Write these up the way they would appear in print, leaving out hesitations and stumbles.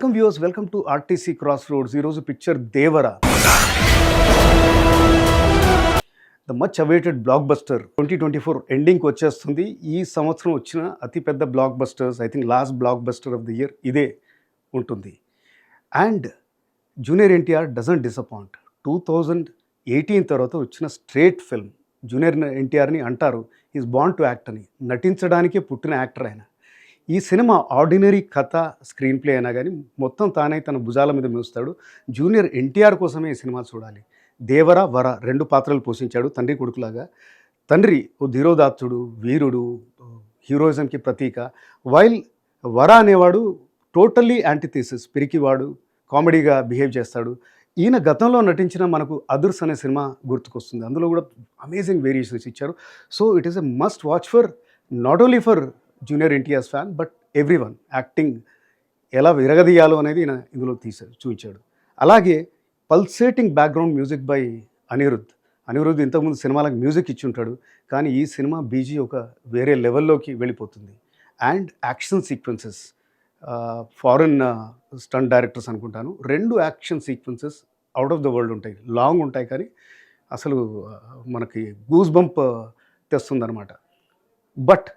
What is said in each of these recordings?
Welcome viewers, welcome to RTC cross roads. ఈరోజు picture Devara, the much awaited blockbuster. 2024 ఎండింగ్కి వచ్చేస్తుంది. ఈ సంవత్సరం వచ్చిన అతిపెద్ద blockbusters, I think last blockbuster of the year ఇదే ఉంటుంది. And junior NTR doesn't disappoint. 2018 తర్వాత వచ్చిన స్ట్రేట్ ఫిల్మ్. జూనియర్ ఎన్టీఆర్ని అంటారు ఈజ్ బార్న్ టు యాక్ట్ అని. నటించడానికే పుట్టిన యాక్టర్ ఆయన. ఈ సినిమా ఆర్డినరీ కథ, స్క్రీన్ ప్లే అయినా కానీ మొత్తం తానే తన భుజాల మీద మోస్తాడు. జూనియర్ ఎన్టీఆర్ కోసమే ఈ సినిమా చూడాలి. దేవర, వర రెండు పాత్రలు పోషించాడు తండ్రి కొడుకులాగా. తండ్రి ఓ ధీరోదాత్తుడు, వీరుడు, హీరోయిజంకి ప్రతీక. వైల్ వర అనేవాడు టోటల్లీ యాంటీథీసిస్, పిరికివాడు, కామెడీగా బిహేవ్ చేస్తాడు. ఈయన గతంలో నటించిన మనకు అదుర్స్ అనే సినిమా గుర్తుకొస్తుంది. అందులో కూడా అమేజింగ్ వేరియేషన్స్ ఇచ్చారు. So it is a must watch for not only for junior NTR's fan but every one. Acting ఎలా విరగదీయాలో అనేది ఈయన ఇందులో చూపించాడు. అలాగే pulsating background music by Anirudh ఇంతకుముందు సినిమాలకు మ్యూజిక్ ఇచ్చి ఉంటాడు, కానీ ఈ సినిమా బీజీ ఒక వేరే లెవెల్లోకి వెళ్ళిపోతుంది. And action sequences, foreign stunt directors అనుకుంటాను, 2 action sequences out of the world ఉంటాయి. లాంగ్ ఉంటాయి కానీ అసలు మనకి గూస్ బంప్ తెస్తుందన్నమాట. బట్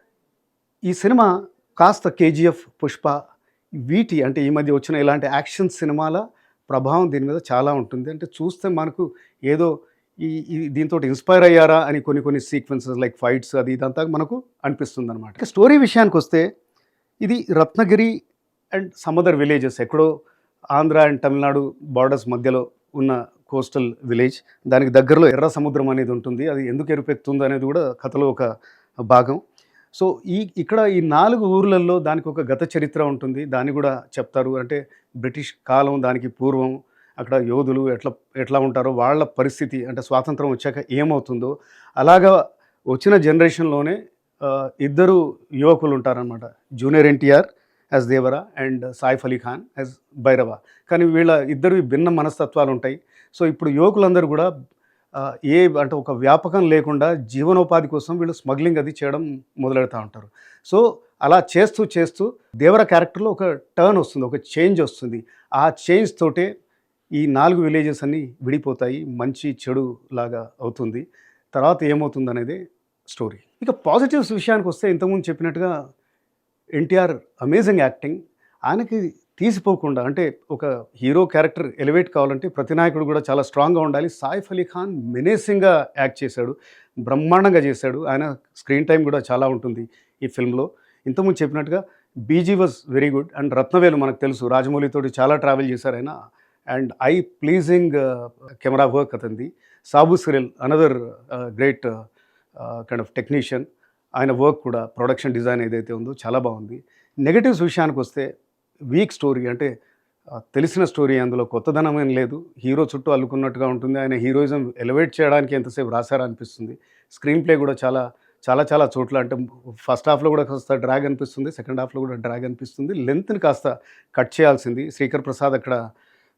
ఈ సినిమా కాస్త కేజీఎఫ్, పుష్ప, వీటి అంటే ఈ మధ్య వచ్చిన ఇలాంటి యాక్షన్ సినిమాల ప్రభావం దీని మీద చాలా ఉంటుంది. అంటే చూస్తే మనకు ఏదో దీంతో ఇన్స్పైర్ అయ్యారా అని కొన్ని సీక్వెన్సెస్ లైక్ ఫైట్స్ అది ఇదంతా మనకు అనిపిస్తుంది అనమాట. ఇక స్టోరీ విషయానికి వస్తే ఇది Ratnagiri and some other villages, ఎక్కడో ఆంధ్ర అండ్ తమిళనాడు బార్డర్స్ మధ్యలో ఉన్న కోస్టల్ విలేజ్. దానికి దగ్గరలో ఎర్ర సముద్రం అనేది ఉంటుంది. అది ఎందుకు ఎరుపెక్కుతుంది అనేది కూడా కథలో ఒక భాగం. సో ఇక్కడ ఈ 4 ఊర్లలో దానికి ఒక గత చరిత్ర ఉంటుంది. దాన్ని కూడా చెప్తారు. అంటే బ్రిటిష్ కాలం, దానికి పూర్వం అక్కడ యోధులు ఎట్లా ఉంటారో, వాళ్ళ పరిస్థితి, అంటే స్వాతంత్రం వచ్చాక ఏమవుతుందో, అలాగా వచ్చిన జనరేషన్లోనే 2 యువకులు ఉంటారనమాట. Junior NTR as Devara and Saif Ali Khan as Bhairava. కానీ వీళ్ళ ఇద్దరు భిన్న మనస్తత్వాలు ఉంటాయి. సో ఇప్పుడు యువకులందరూ కూడా అంటే ఒక వ్యాపకం లేకుండా జీవనోపాధి కోసం వీళ్ళు స్మగ్లింగ్ అది చేయడం మొదలెడతా ఉంటారు. సో అలా చేస్తూ దేవర క్యారెక్టర్లో ఒక టర్న్ వస్తుంది, ఒక చేంజ్ వస్తుంది. ఆ చేంజ్ తోటే ఈ 4 విలేజెస్ అన్నీ విడిపోతాయి, మంచి చెడు లాగా అవుతుంది. తర్వాత ఏమవుతుంది అనేది స్టోరీ. ఇక పాజిటివ్స్ విషయానికి వస్తే ఇంతకుముందు చెప్పినట్టుగా ఎన్టీఆర్ అమేజింగ్ యాక్టింగ్. ఆయనకి తీసిపోకుండా, అంటే ఒక హీరో క్యారెక్టర్ ఎలివేట్ కావాలంటే ప్రతి నాయకుడు కూడా చాలా స్ట్రాంగ్గా ఉండాలి. సాయిఫ్ అలీ ఖాన్ మెనేసింగ్గా యాక్ట్ చేశాడు, బ్రహ్మాండంగా చేశాడు. ఆయన స్క్రీన్ టైం కూడా చాలా ఉంటుంది ఈ ఫిల్మ్లో. ఇంతకుముందు చెప్పినట్టుగా BG was very good. And Rathnavelu మనకు తెలుసు, రాజమౌళితోటి చాలా ట్రావెల్ చేశారు ఆయన. And I pleasing camera work అతనిది. Sabu Cyril another great kind of technician. ఆయన వర్క్ కూడా, ప్రొడక్షన్ డిజైన్ ఏదైతే ఉందో చాలా బాగుంది. నెగటివ్స్ విషయానికి వస్తే వీక్ స్టోరీ, అంటే తెలిసిన స్టోరీ, అందులో కొత్తదనం ఏం లేదు. హీరో చుట్టూ అల్లుకున్నట్టుగా ఉంటుంది. ఆయన హీరోయిజం ఎలివేట్ చేయడానికి ఎంతసేపు రాశారా అనిపిస్తుంది. స్క్రీన్ ప్లే కూడా చాలా చోట్ల, అంటే ఫస్ట్ హాఫ్లో కూడా కాస్త డ్రాగ్ అనిపిస్తుంది, సెకండ్ హాఫ్లో కూడా డ్రాగ్ అనిపిస్తుంది. లెంత్ని కాస్త కట్ చేయాల్సింది. శ్రీకర్ ప్రసాద్ అక్కడ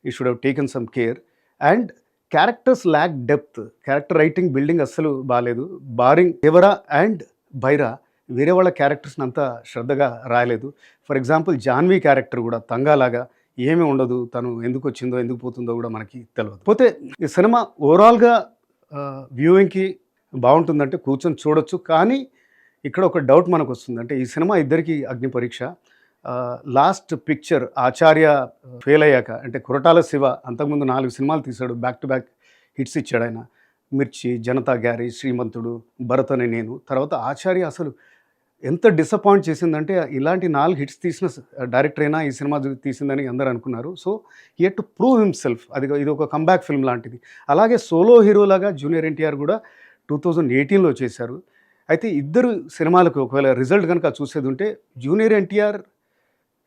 ఈ should have taken some care. And characters lakh depth. Character writing, building అస్సలు బాగాలేదు. బారింగ్. దేవరా అండ్ భైరా వేరే వాళ్ళ క్యారెక్టర్స్ని అంతా శ్రద్ధగా రాయలేదు. ఫర్ ఎగ్జాంపుల్ జాన్వీ క్యారెక్టర్ కూడా తంగాలాగా ఏమీ ఉండదు. తను ఎందుకు వచ్చిందో ఎందుకు పోతుందో కూడా మనకి తెలియదు. పోతే ఈ సినిమా ఓవరాల్గా వ్యూయింగ్కి బాగుంటుందంటే కూర్చొని చూడొచ్చు. కానీ ఇక్కడ ఒక డౌట్ మనకు వస్తుంది. అంటే ఈ సినిమా ఇద్దరికి అగ్ని పరీక్ష. లాస్ట్ పిక్చర్ ఆచార్య ఫెయిల్ అయ్యాక, అంటే కొరటాల శివ అంతకుముందు 4 సినిమాలు తీశాడు, బ్యాక్ టు బ్యాక్ హిట్స్ ఇచ్చాడు ఆయన. మిర్చి, జనతా గ్యారేజ్, శ్రీమంతుడు, భరత్ అనే నేను. తర్వాత ఆచార్య అసలు ఎంత డిసప్పాయింట్ చేసిందంటే, ఇలాంటి 4 హిట్స్ తీసిన డైరెక్టర్ అయినా ఈ సినిమా తీసిందని అందరూ అనుకున్నారు. So he had to prove himself. ఇది ఒక కంబ్యాక్ ఫిల్మ్ లాంటిది. అలాగే సోలో హీరోలాగా జూనియర్ ఎన్టీఆర్ కూడా 2018లో చేశారు. అయితే ఇద్దరు సినిమాలకు ఒకవేళ రిజల్ట్ కనుక చూసేది ఉంటే, జూనియర్ ఎన్టీఆర్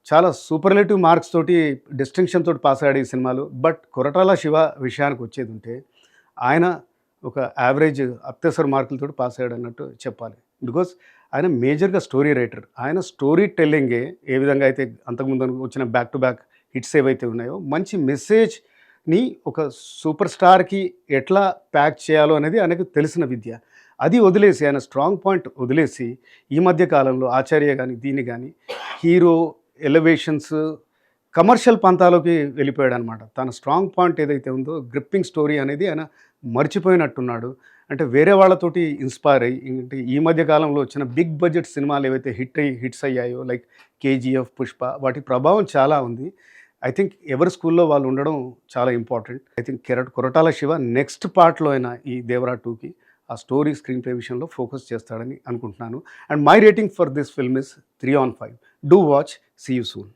చాలా సూపర్లేటివ్ మార్క్స్ తోటి, డిస్టింక్షన్ తోటి పాస్ అయ్యాడు ఈ సినిమాలో. బట్ కొరటాల శివ విషయానికి వచ్చేది ఉంటే ఆయన ఒక యావరేజ్ అత్యవసర మార్కులతో పాస్ అయ్యాడు అన్నట్టు చెప్పాలి. బికాజ్ ఆయన మేజర్గా స్టోరీ రైటర్. ఆయన స్టోరీ టెల్లింగే ఏ విధంగా అయితే అంతకుముందు వచ్చిన బ్యాక్ టు బ్యాక్ హిట్స్ ఏవైతే ఉన్నాయో, మంచి మెసేజ్ని ఒక సూపర్ స్టార్కి ఎట్లా ప్యాక్ చేయాలో అనేది ఆయనకు తెలిసిన విద్య. అది వదిలేసి, ఆయన స్ట్రాంగ్ పాయింట్ వదిలేసి, ఈ మధ్య కాలంలో ఆచార్య కానీ దీన్ని కానీ హీరో ఎలివేషన్స్, కమర్షియల్ పంతాలోకి వెళ్ళిపోయాడు అనమాట. తన స్ట్రాంగ్ పాయింట్ ఏదైతే ఉందో గ్రిప్పింగ్ స్టోరీ అనేది ఆయన మర్చిపోయినట్టున్నాడు. అంటే వేరే వాళ్ళతోటి ఇన్స్పైర్ అయ్యి ఏంటి ఈ మధ్య కాలంలో వచ్చిన బిగ్ బడ్జెట్ సినిమాలు ఏవైతే హిట్స్ అయ్యాయో లైక్ 'కేజీఎఫ్', 'పుష్ప' వాటి ప్రభావం చాలా ఉంది. ఐ థింక్ ఎవరి స్కూల్లో వాళ్ళు ఉండడం చాలా important. I think Koratala Siva next పార్ట్‌లో అయినా ఈ 'దేవరా 2'కి ఆ స్టోరీ, స్క్రీన్ ప్లే విషయంలో ఫోకస్ చేస్తాడని అనుకుంటున్నాను. And my rating for this film is 3/5. Do watch. See you soon.